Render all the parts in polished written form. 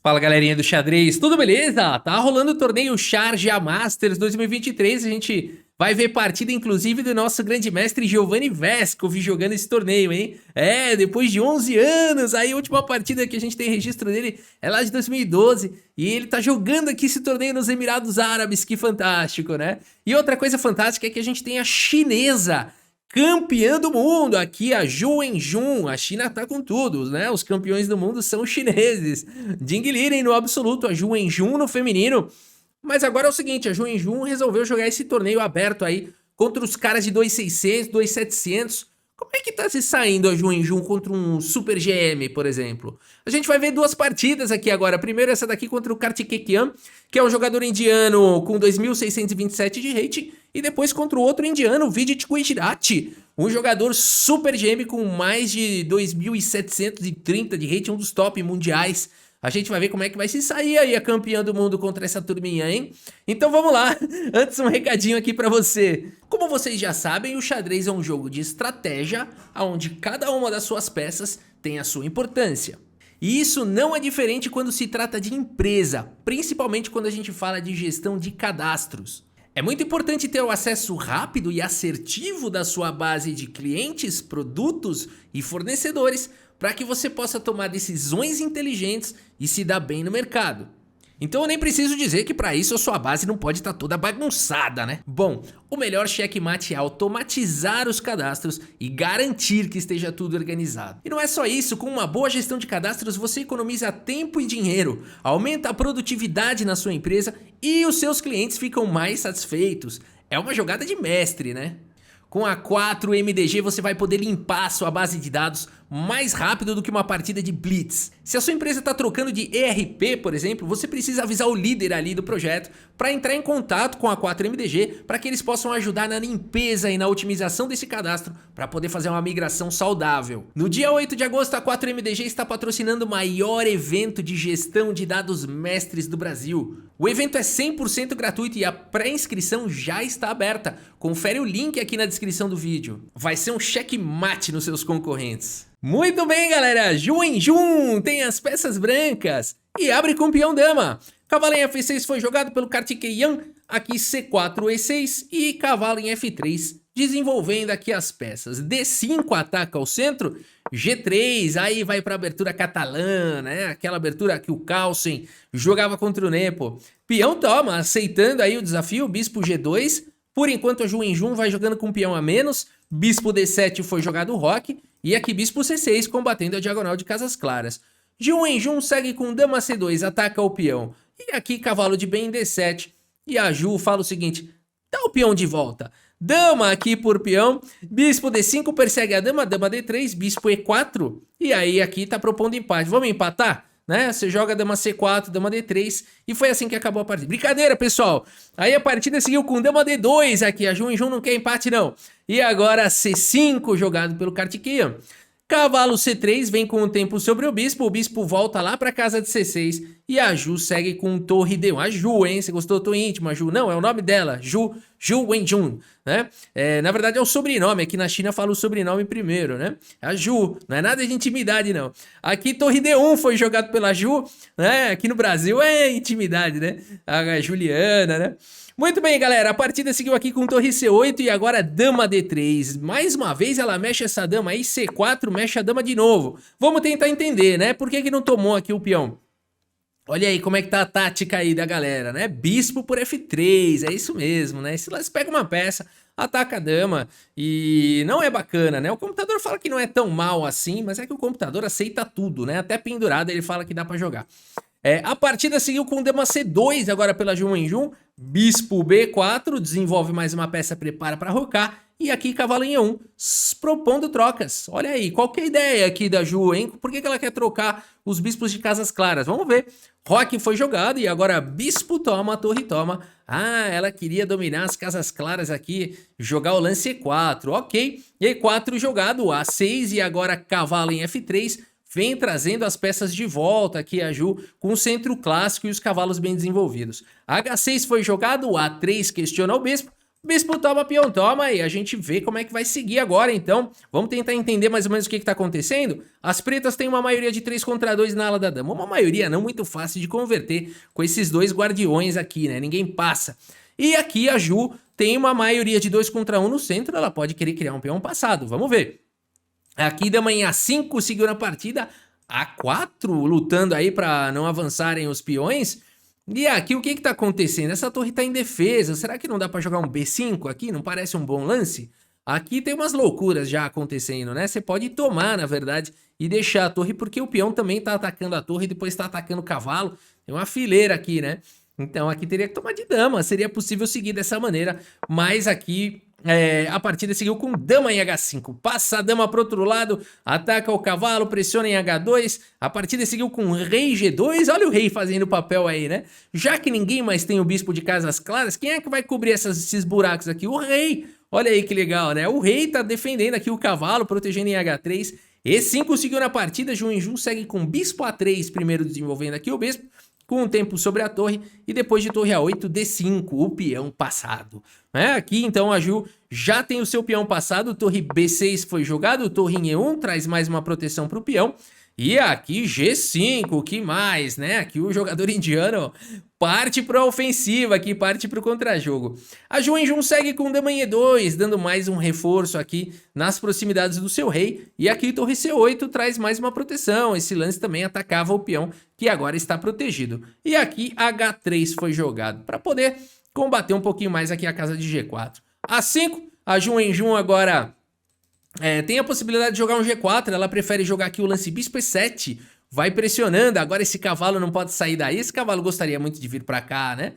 Fala galerinha do xadrez, tudo beleza? Tá rolando o torneio Sharjah Masters 2023, a gente vai ver partida inclusive do nosso grande mestre Giovanni Vescovi jogando esse torneio, hein? Depois de 11 anos, aí a última partida que a gente tem registro dele é lá de 2012 e ele tá jogando aqui esse torneio nos Emirados Árabes, que fantástico, né? E outra coisa fantástica é que a gente tem a chinesa campeã do mundo, aqui a Zhu Wenjun, a China tá com tudo, né? Os campeões do mundo são os chineses. Ding Liren no absoluto, a Zhu Wenjun no feminino. Mas agora é o seguinte, a Zhu Wenjun resolveu jogar esse torneio aberto aí contra os caras de 2.600, 2.700. Como é que tá se saindo a Zhu Wenjun contra um Super GM, por exemplo? A gente vai ver duas partidas aqui agora. Primeiro essa daqui contra o Karthikeyan, que é um jogador indiano com 2.627 de rating. E depois contra o outro indiano, o Vidit Gujarat, um jogador Super GM com mais de 2.730 de rating, um dos top mundiais. A gente vai ver como é que vai se sair aí a campeã do mundo contra essa turminha, hein? Então vamos lá. Antes um recadinho aqui pra você. Como vocês já sabem, o xadrez é um jogo de estratégia, onde cada uma das suas peças tem a sua importância. E isso não é diferente quando se trata de empresa, principalmente quando a gente fala de gestão de cadastros. É muito importante ter o acesso rápido e assertivo da sua base de clientes, produtos e fornecedores para que você possa tomar decisões inteligentes e se dar bem no mercado. Então eu nem preciso dizer que para isso a sua base não pode estar toda bagunçada, né? Bom, o melhor checkmate é automatizar os cadastros e garantir que esteja tudo organizado. E não é só isso, com uma boa gestão de cadastros você economiza tempo e dinheiro, aumenta a produtividade na sua empresa e os seus clientes ficam mais satisfeitos. É uma jogada de mestre, né? Com a 4MDG você vai poder limpar a sua base de dados mais rápido do que uma partida de Blitz. Se a sua empresa está trocando de ERP, por exemplo, você precisa avisar o líder ali do projeto para entrar em contato com a 4MDG para que eles possam ajudar na limpeza e na otimização desse cadastro para poder fazer uma migração saudável. No dia 8 de agosto, a 4MDG está patrocinando o maior evento de gestão de dados mestres do Brasil. O evento é 100% gratuito e a pré-inscrição já está aberta. Confere o link aqui na descrição do vídeo. Vai ser um checkmate nos seus concorrentes. Muito bem, galera. Zhu Wenjun tem as peças brancas e abre com peão dama. Cavalo em F6 foi jogado pelo Karthikeyan, aqui C4, E6 e cavalo em F3, desenvolvendo aqui as peças. D5 ataca ao centro, G3, aí vai para abertura catalã, né? Aquela abertura que o Carlsen jogava contra o Nepo. Peão toma, aceitando aí o desafio, bispo G2. Por enquanto a Zhu Wenjun vai jogando com peão a menos, bispo D7 foi jogado o roque, e aqui bispo C6 combatendo a diagonal de casas claras. Zhu Wenjun segue com dama C2, ataca o peão. E aqui cavalo de bem em D7. E a Zhu fala o seguinte, dá o peão de volta. Dama aqui por peão, bispo D5 persegue a dama, dama D3, bispo E4. E aí aqui tá propondo empate. Vamos empatar? Né? Você joga dama C4, dama D3 e foi assim que acabou a partida. Brincadeira, pessoal. Aí a partida seguiu com dama D2 aqui. A Zhu Wenjun não quer empate, não. E agora C5 jogado pelo Karthikeyan. Cavalo C3 vem com o tempo sobre o bispo volta lá para casa de C6 e a Zhu segue com torre D1. A Zhu, hein? Você gostou? Tô íntimo, a Zhu. Não, é o nome dela, Zhu Wenjun, né? Na verdade é o sobrenome, aqui na China fala o sobrenome primeiro, né? A Zhu, não é nada de intimidade, não. Aqui torre D1 foi jogado pela Zhu, né? Aqui no Brasil é intimidade, né? A Juliana, né? Muito bem, galera, a partida seguiu aqui com torre C8 e agora dama D3. Mais uma vez ela mexe essa dama aí, C4, mexe a dama de novo. Vamos tentar entender, né? Por que não tomou aqui o peão? Olha aí como é que tá a tática aí da galera, né? Bispo por F3, é isso mesmo, né? Se lá você pega uma peça, ataca a dama e não é bacana, né? O computador fala que não é tão mal assim, mas é que o computador aceita tudo, né? Até pendurado ele fala que dá pra jogar. A partida seguiu com dama C2 agora pela Zhu Wenjun, bispo B4, desenvolve mais uma peça, prepara para rocar, e aqui cavalo em E1, propondo trocas. Olha aí, qual que é a ideia aqui da Zhu, hein? Por que ela quer trocar os bispos de casas claras? Vamos ver. Roque foi jogado e agora bispo toma, torre toma. Ah, ela queria dominar as casas claras aqui, jogar o lance E4, ok. E4 jogado, A6 e agora cavalo em F3, vem trazendo as peças de volta aqui a Zhu com o centro clássico e os cavalos bem desenvolvidos. H6 foi jogado, A3 questiona o bispo, Bispo toma, peão toma, e a gente vê como é que vai seguir agora, então. Vamos tentar entender mais ou menos o que tá acontecendo. As pretas têm uma maioria de 3 contra 2 na ala da dama. Uma maioria não muito fácil de converter com esses dois guardiões aqui, né? Ninguém passa. E aqui a Ju tem uma maioria de 2 contra 1 no centro, ela pode querer criar um peão passado, vamos ver. Aqui dama em A5 seguiu na partida, A4 lutando aí pra não avançarem os peões. E aqui o que tá acontecendo? Essa torre tá em defesa, será que não dá pra jogar um B5 aqui? Não parece um bom lance? Aqui tem umas loucuras já acontecendo, né? Você pode tomar, na verdade, e deixar a torre, porque o peão também tá atacando a torre e depois tá atacando o cavalo. Tem uma fileira aqui, né? Então aqui teria que tomar de dama, seria possível seguir dessa maneira, mas aqui a partida seguiu com dama em H5, passa a dama pro outro lado, ataca o cavalo, pressiona em H2, a partida seguiu com rei G2, olha o rei fazendo papel aí, né? Já que ninguém mais tem o bispo de casas claras, quem é que vai cobrir esses buracos aqui? O rei! Olha aí que legal, né? O rei tá defendendo aqui o cavalo, protegendo em H3, E5 seguiu na partida, Ju em Ju segue com bispo A3, primeiro desenvolvendo aqui o bispo, com o tempo sobre a torre, e depois de torre A8, D5, o peão passado. Aqui então a Ju já tem o seu peão passado, torre B6 foi jogado, torre em E1 traz mais uma proteção para o peão, e aqui G5, que mais, né? Aqui o jogador indiano parte para a ofensiva, aqui parte para o contra-jogo. A Ju em Jun segue com dama em E2, dando mais um reforço aqui nas proximidades do seu rei. E aqui torre C8 traz mais uma proteção, esse lance também atacava o peão que agora está protegido. E aqui H3 foi jogado para poder combater um pouquinho mais aqui a casa de G4. A5, a Ju em Jun agora... tem a possibilidade de jogar um G4, ela prefere jogar aqui o lance bispo E7, vai pressionando, agora esse cavalo não pode sair daí, esse cavalo gostaria muito de vir pra cá, né?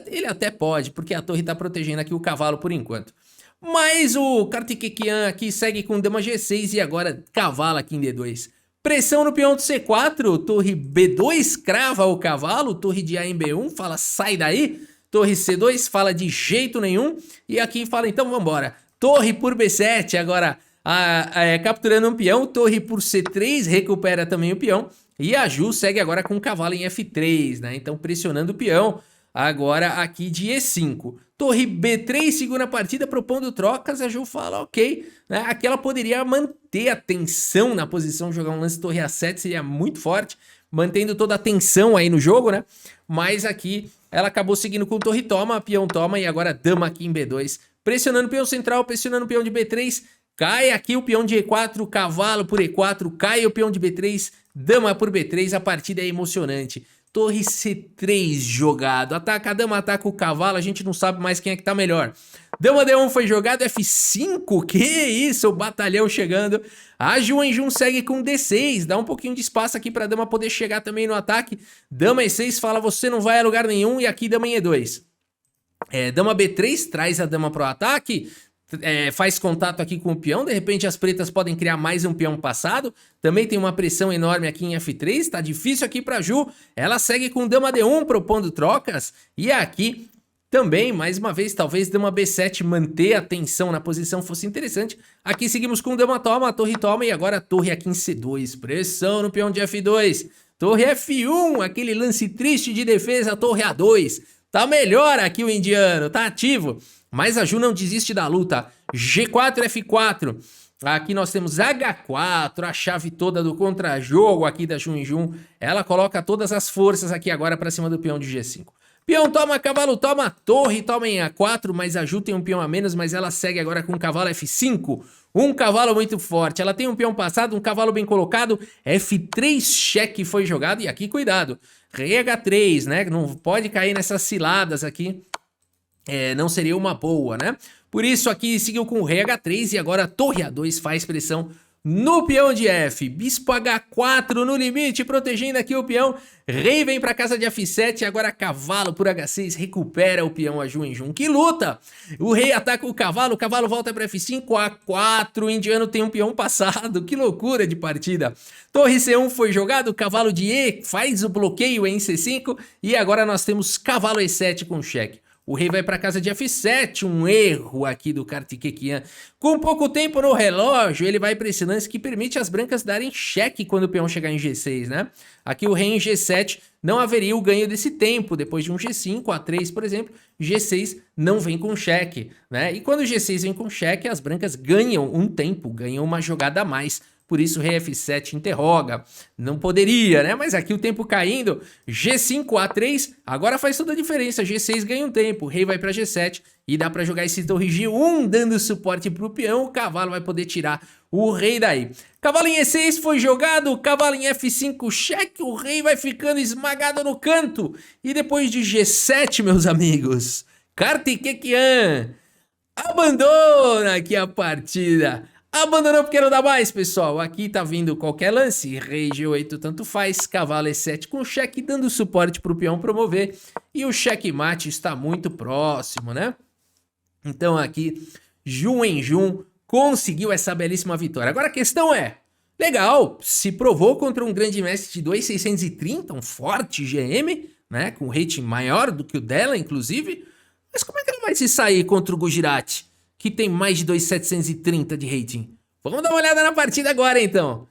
Ele até pode, porque a torre tá protegendo aqui o cavalo por enquanto. Mas o Kartikeyan aqui segue com dama G6 e agora cavalo aqui em D2. Pressão no peão de C4, torre B2 crava o cavalo, torre de A em B1 fala sai daí, torre C2 fala de jeito nenhum, e aqui fala então vambora. Torre por B7, agora capturando um peão, torre por C3, recupera também o peão, e a Ju segue agora com o cavalo em F3, né? Então pressionando o peão, agora aqui de E5. Torre B3, segunda partida, propondo trocas, a Ju fala ok, né? Aqui ela poderia manter a tensão na posição, jogar um lance torre A7 seria muito forte, mantendo toda a tensão aí no jogo, né? Mas aqui ela acabou seguindo com torre toma, peão toma e agora dama aqui em B2. Pressionando o peão central, pressionando o peão de B3, cai aqui o peão de E4, cavalo por E4, cai o peão de B3, dama por B3, a partida é emocionante. Torre C3 jogado, ataca a dama, ataca o cavalo, a gente não sabe mais quem é que tá melhor. Dama D1 foi jogado, F5, que isso, o batalhão chegando. A Ju em Jun segue com D6, dá um pouquinho de espaço aqui pra dama poder chegar também no ataque. Dama E6 fala, você não vai a lugar nenhum, e aqui dama em E2. Dama B3 traz a dama pro ataque, faz contato aqui com o peão, de repente as pretas podem criar mais um peão passado, também tem uma pressão enorme aqui em F3, tá difícil aqui pra Ju, ela segue com dama D1 propondo trocas, e aqui também, mais uma vez, talvez dama B7 manter a tensão na posição fosse interessante, aqui seguimos com dama toma, torre toma e agora torre aqui em C2, pressão no peão de F2, torre F1, aquele lance triste de defesa, torre A2, tá melhor aqui o indiano, tá ativo. Mas a Ju não desiste da luta. G4, F4. Aqui nós temos H4, a chave toda do contra-jogo aqui da Ju em Jun. Ela coloca todas as forças aqui agora pra cima do peão de G5. Peão toma, cavalo toma, torre toma em A4, mas a Ju tem um peão a menos, mas ela segue agora com o cavalo F5. Um cavalo muito forte, ela tem um peão passado, um cavalo bem colocado, F3 cheque foi jogado, e aqui cuidado, rei H3, né, não pode cair nessas ciladas aqui, não seria uma boa, né? Por isso aqui seguiu com o rei H3 e agora torre A2 faz pressão no peão de F, bispo H4 no limite, protegendo aqui o peão, rei vem para casa de F7 e agora cavalo por H6, recupera o peão a Ju em Jun, que luta! O rei ataca o cavalo volta para F5, A4, o indiano tem um peão passado, que loucura de partida. Torre C1 foi jogado, cavalo de E faz o bloqueio em C5 e agora nós temos cavalo E7 com cheque. o rei vai para casa de F7, um erro aqui do Karthikeyan. Com pouco tempo no relógio, ele vai para esse lance que permite as brancas darem cheque quando o peão chegar em G6, né? Aqui o rei em G7 não haveria o ganho desse tempo, depois de um G5, A3, por exemplo, G6 não vem com cheque, né? E quando o G6 vem com cheque, as brancas ganham um tempo, ganham uma jogada a mais. Por isso o rei F7 interroga. Não poderia, né? Mas aqui o tempo caindo. G5, A3, agora faz toda a diferença. G6 ganha um tempo, o rei vai para G7 e dá para jogar esse torre G1, dando suporte para o peão. O cavalo vai poder tirar o rei daí. Cavalo em E6 foi jogado, cavalo em F5, cheque. O rei vai ficando esmagado no canto. E depois de G7, meus amigos, Karthikeyan abandona aqui a partida. Abandonou porque não dá mais, pessoal. Aqui tá vindo qualquer lance. Rei G8 tanto faz. Cavalo E7 com cheque, dando suporte pro peão promover. E o checkmate está muito próximo, né? Então aqui, Jun em Jun conseguiu essa belíssima vitória. Agora a questão é, legal, se provou contra um grande mestre de 2.630, um forte GM, né? Com rating maior do que o dela, inclusive. Mas como é que ela vai se sair contra o Gujarati, que tem mais de 2.730 de rating? Vamos dar uma olhada na partida agora, então.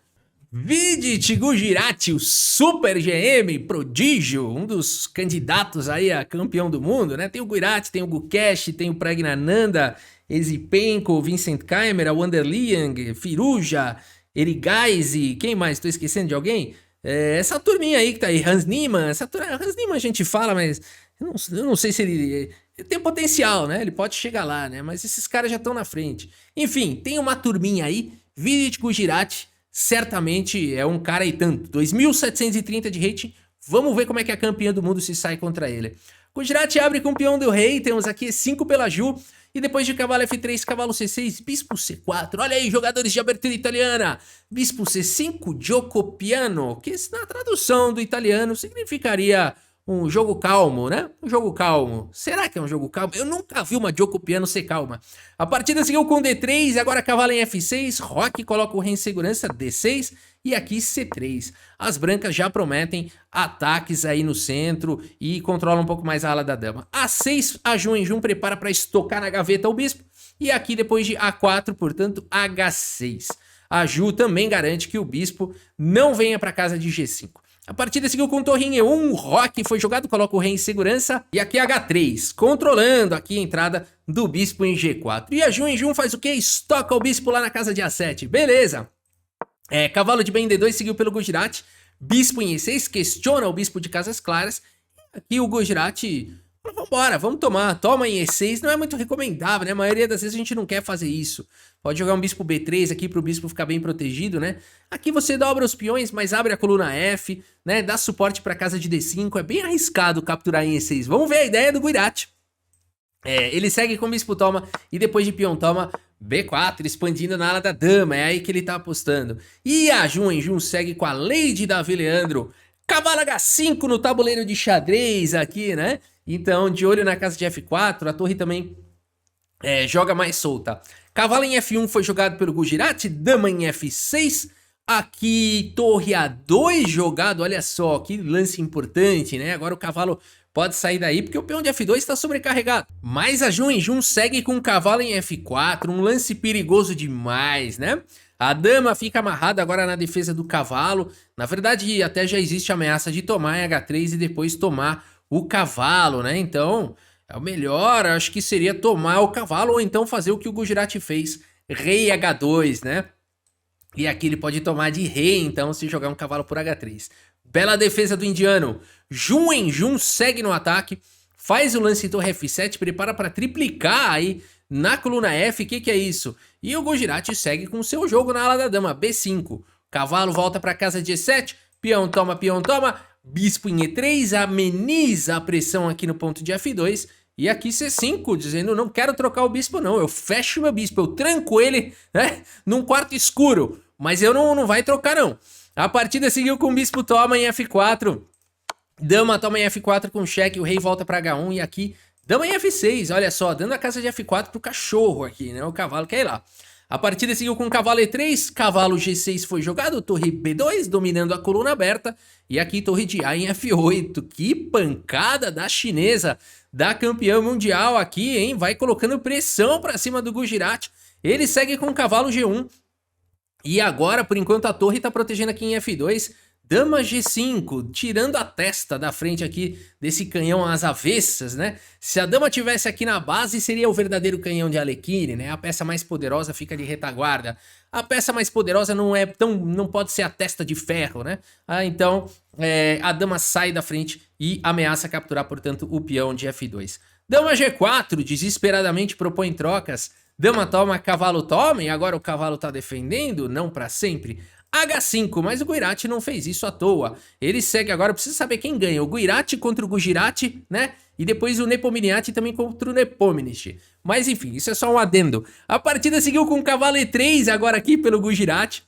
Vidit Gujarati, o super GM, prodígio, um dos candidatos aí a campeão do mundo, né? Tem o Gujarati, tem o Gukesh, tem o Pragnananda, Esipenko, Vincent Keimer, Wanderliang, Firuja, Erigaisi, quem mais? Tô esquecendo de alguém? Essa turminha aí que tá aí, Hans Niemann, Hans Niemann a gente fala, mas eu não sei se ele tem potencial, né? Ele pode chegar lá, né? Mas esses caras já estão na frente. Enfim, tem uma turminha aí, Vidit Gujarati, certamente é um cara e tanto, 2.730 de rating. Vamos ver como é que a campeã do mundo se sai contra ele. Gujarati abre com o peão do rei, temos aqui 5 pela Ju. E depois de cavalo F3, cavalo C6, bispo C4. Olha aí, jogadores de abertura italiana. Bispo C5, gioco piano, que na tradução do italiano significaria um jogo calmo, né? Um jogo calmo. Será que é um jogo calmo? Eu nunca vi uma gioco piano ser calma. A partida seguiu com D3, agora cavalo em F6, Roque coloca o rei em segurança, D6 e aqui C3. As brancas já prometem ataques aí no centro e controlam um pouco mais a ala da dama. A6, a Jun em Jun prepara para estocar na gaveta o bispo. E aqui depois de A4, portanto, H6. A Ju também garante que o bispo não venha para casa de G5. A partida seguiu com torre em E1, Roque foi jogado, coloca o rei em segurança. E aqui H3, controlando aqui a entrada do bispo em G4. E a Jun em Jun faz o quê? Estoca o bispo lá na casa de A7, beleza. Cavalo de bem D2 seguiu pelo Gujarati. Bispo em E6, questiona o bispo de casas claras. Aqui o Gujarati, vambora, vamos tomar. Toma em E6, não é muito recomendável, né? A maioria das vezes a gente não quer fazer isso. Pode jogar um bispo B3 aqui pro bispo ficar bem protegido, né? Aqui você dobra os peões, mas abre a coluna F, né? Dá suporte pra casa de D5. É bem arriscado capturar em E6. Vamos ver a ideia do Gujarati. Ele segue com bispo toma e depois de peão toma B4, expandindo na ala da dama. É aí que ele tá apostando. E a Jun em Jun segue com a Lady Davi Leandro. Cavalo H5 no tabuleiro de xadrez aqui, né? Então, de olho na casa de F4, a torre também joga mais solta. Cavalo em F1 foi jogado pelo Gujarati, dama em F6. Aqui, torre A2 jogado, olha só, que lance importante, né? Agora o cavalo pode sair daí, porque o peão de F2 está sobrecarregado. Mas a Jun em Jun segue com o cavalo em F4, um lance perigoso demais, né? A dama fica amarrada agora na defesa do cavalo. Na verdade, até já existe a ameaça de tomar em H3 e depois tomar o cavalo, né? Então, o melhor, acho que seria tomar o cavalo ou então fazer o que o Gujarati fez, rei H2, né? E aqui ele pode tomar de rei, então, se jogar um cavalo por H3. Bela defesa do indiano. Jun em Jun segue no ataque, faz o lance em torre F7, prepara para triplicar aí na coluna F. O que é isso? E o Gujarati segue com o seu jogo na ala da dama, B5. Cavalo volta para casa de E7, peão toma, bispo em E3, ameniza a pressão aqui no ponto de F2. E aqui C5, dizendo, não quero trocar o bispo não, eu fecho meu bispo, eu tranco ele, né, num quarto escuro. Mas eu não vai trocar não. A partida seguiu com o bispo toma em F4. Dama toma em F4 com cheque, o rei volta para H1 e aqui dama em F6, olha só, dando a casa de F4 pro cachorro aqui, né, o cavalo quer ir lá. A partida seguiu com cavalo E3, cavalo G6 foi jogado, torre B2, dominando a coluna aberta, e aqui torre de A em F8. Que pancada da chinesa, da campeã mundial aqui, hein? Vai colocando pressão pra cima do Gujarati. Ele segue com cavalo G1, e agora, por enquanto, a torre tá protegendo aqui em F2. Dama G5, tirando a testa da frente aqui desse canhão às avessas, né? Se a dama tivesse aqui na base, seria o verdadeiro canhão de Alekhine, né? A peça mais poderosa fica de retaguarda. A peça mais poderosa não pode ser a testa de ferro, né? Então, a dama sai da frente e ameaça capturar, portanto, o peão de F2. Dama G4, desesperadamente propõe trocas. Dama toma, cavalo toma, e agora o cavalo tá defendendo? Não pra sempre. H5, mas o Gujarati não fez isso à toa. Ele segue agora, precisa saber quem ganha. O Gujarati contra o Gujarati, né? E depois o Nepomniachtchi também contra o Nepomniachtchi. Mas enfim, isso é só um adendo. A partida seguiu com o cavalo E3 agora aqui pelo Gujarati.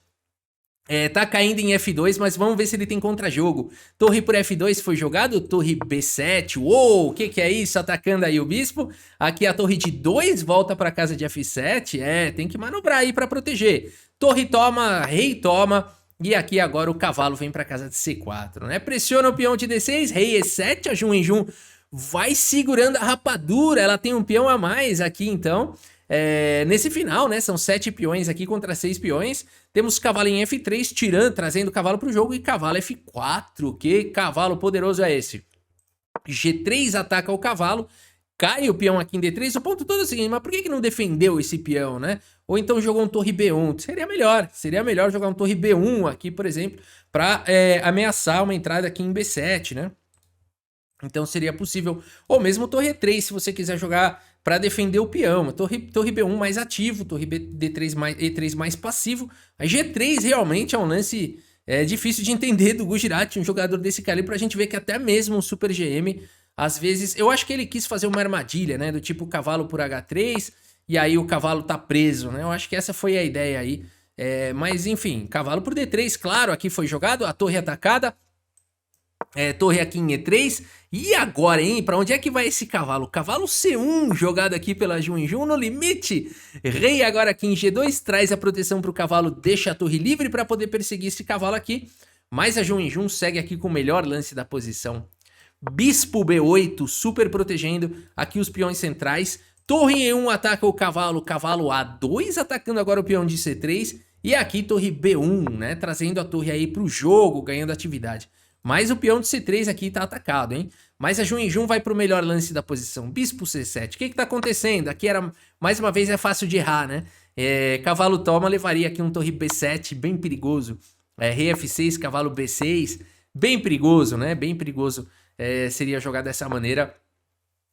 Tá caindo em F2, mas vamos ver se ele tem contra-jogo. Torre por F2 foi jogado, torre B7, uou, o que é isso? Atacando aí o bispo. Aqui a torre de 2 volta para casa de F7, tem que manobrar aí para proteger. Torre toma, rei toma, e aqui agora o cavalo vem para casa de C4, né? Pressiona o peão de D6, rei E7, a Jun em Jun vai segurando a rapadura, ela tem um peão a mais aqui então. Nesse final, né, são 7 peões aqui contra 6 peões, temos cavalo em F3, trazendo o cavalo para o jogo, e cavalo F4, que cavalo poderoso é esse? G3 ataca o cavalo, cai o peão aqui em D3, o ponto todo é o seguinte, mas por que não defendeu esse peão, né? Ou então jogou um torre B1, seria melhor jogar um torre B1 aqui, por exemplo, para ameaçar uma entrada aqui em B7, né? Então seria possível, ou mesmo torre E3, se você quiser jogar para defender o peão, torre B1 mais ativo, torre E3 mais passivo. A G3 realmente é um lance difícil de entender do Gujarati, um jogador desse calibre, pra gente ver que até mesmo o Super GM, às vezes, eu acho que ele quis fazer uma armadilha, né, do tipo cavalo por H3, e aí o cavalo tá preso, né, eu acho que essa foi a ideia aí, mas enfim, cavalo por D3, claro, aqui foi jogado, a torre atacada, torre aqui em E3, e agora, hein? Pra onde é que vai esse cavalo? Cavalo C1, jogado aqui pela Jun em Jun, no limite. Rei agora aqui em G2, traz a proteção pro cavalo, deixa a torre livre para poder perseguir esse cavalo aqui. Mas a Jun em Jun segue aqui com o melhor lance da posição. Bispo B8, super protegendo aqui os peões centrais. Torre E1 ataca o cavalo A2 atacando agora o peão de C3. E aqui torre B1, né? Trazendo a torre aí pro jogo, ganhando atividade. Mas o peão de C3 aqui tá atacado, hein? Mas a Jun em Jun vai pro melhor lance da posição. Bispo C7. O que tá acontecendo? Aqui mais uma vez, é fácil de errar, né? Cavalo toma, levaria aqui um torre B7, bem perigoso. Rei F6, cavalo B6, bem perigoso, né? Bem perigoso seria jogar dessa maneira.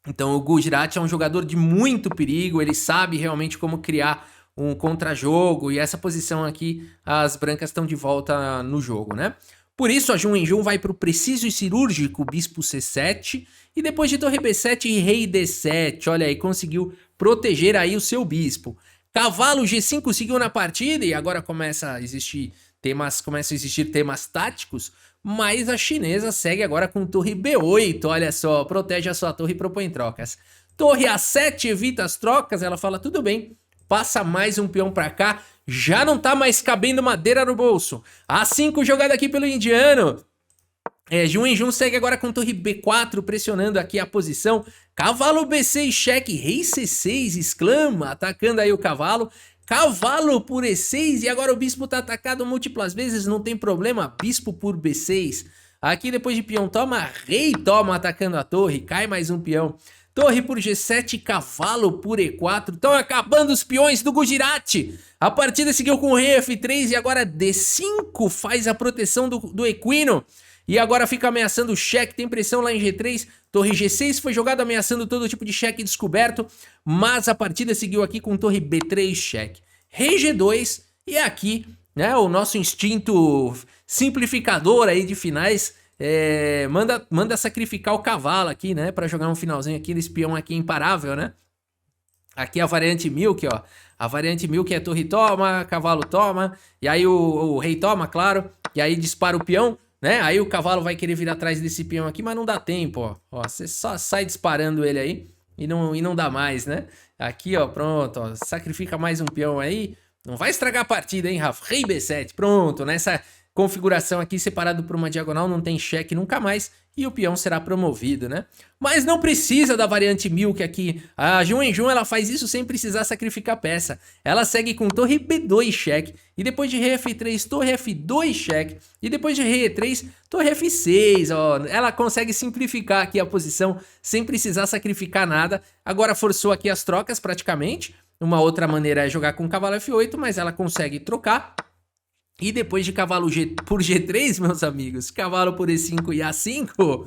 Então o Gujarati é um jogador de muito perigo, ele sabe realmente como criar um contra-jogo. E essa posição aqui, as brancas estão de volta no jogo, né? Por isso a Jun em Jun vai para o preciso e cirúrgico bispo C7 e depois de torre B7 e rei D7, olha aí, conseguiu proteger aí o seu bispo. Cavalo G5 seguiu na partida e agora começam a existir temas táticos, mas a chinesa segue agora com torre B8, olha só, protege a sua torre e propõe trocas. Torre A7 evita as trocas, ela fala tudo bem, passa mais um peão para cá. Já não tá mais cabendo madeira no bolso. A5 jogada aqui pelo indiano. Jun em Jun segue agora com torre B4, pressionando aqui a posição. Cavalo B6, cheque. Rei C6, exclama, atacando aí o cavalo. Cavalo por E6 e agora o bispo tá atacado múltiplas vezes, não tem problema. Bispo por B6. Aqui depois de peão toma, rei toma, atacando a torre. Cai mais um peão. Torre por G7, cavalo por E4. Estão acabando os peões do Gujarati. A partida seguiu com o rei F3 e agora D5 faz a proteção do equino. E agora fica ameaçando o cheque, tem pressão lá em G3. Torre G6 foi jogada ameaçando todo tipo de cheque descoberto. Mas a partida seguiu aqui com torre B3, cheque. Rei G2 e aqui, né, o nosso instinto simplificador aí de finais... manda sacrificar o cavalo aqui, né? Pra jogar um finalzinho aqui desse peão aqui imparável, né? Aqui a variante Milk, ó. A variante Milk é torre toma, cavalo toma. E aí o rei toma, claro. E aí dispara o peão, né? Aí o cavalo vai querer vir atrás desse peão aqui, mas não dá tempo, ó. Ó, você só sai disparando ele aí e não dá mais, né? Aqui, ó, pronto, ó. Sacrifica mais um peão aí. Não vai estragar a partida, hein, Rafa? Rei B7, pronto, nessa configuração aqui, separado por uma diagonal, não tem cheque nunca mais, e o peão será promovido, né? Mas não precisa da variante Milk aqui. A Jun em Jun, ela faz isso sem precisar sacrificar peça. Ela segue com torre B2 cheque, e depois de rei F3, torre F2 cheque, e depois de rei E3, torre F6, ó. Ela consegue simplificar aqui a posição sem precisar sacrificar nada. Agora forçou aqui as trocas praticamente. Uma outra maneira é jogar com cavalo F8, mas ela consegue trocar. E depois de cavalo por G3, meus amigos, cavalo por E5 e A5,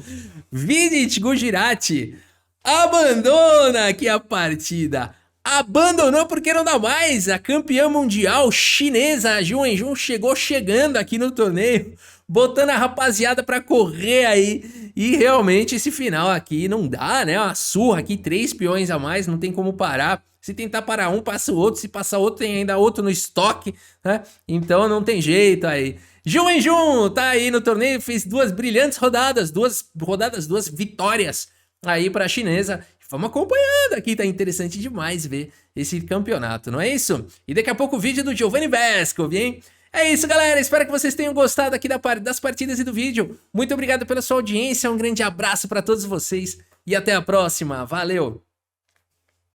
Vidit Gujarati abandona aqui a partida. Abandonou porque não dá mais. A campeã mundial chinesa, Jun em Jun, chegando aqui no torneio, botando a rapaziada pra correr aí. E realmente esse final aqui não dá, né? Uma surra aqui, 3 peões a mais, não tem como parar. Se tentar parar um, passa o outro. Se passar outro, tem ainda outro no estoque, né? Então não tem jeito aí. Jun em Jun tá aí no torneio, fez 2 brilhantes rodadas, 2 vitórias aí pra chinesa. Vamos acompanhando aqui, tá interessante demais ver esse campeonato, não é isso? E daqui a pouco o vídeo do Giovanni Vescovi, hein? É isso, galera. Espero que vocês tenham gostado aqui das partidas e do vídeo. Muito obrigado pela sua audiência, um grande abraço pra todos vocês e até a próxima. Valeu!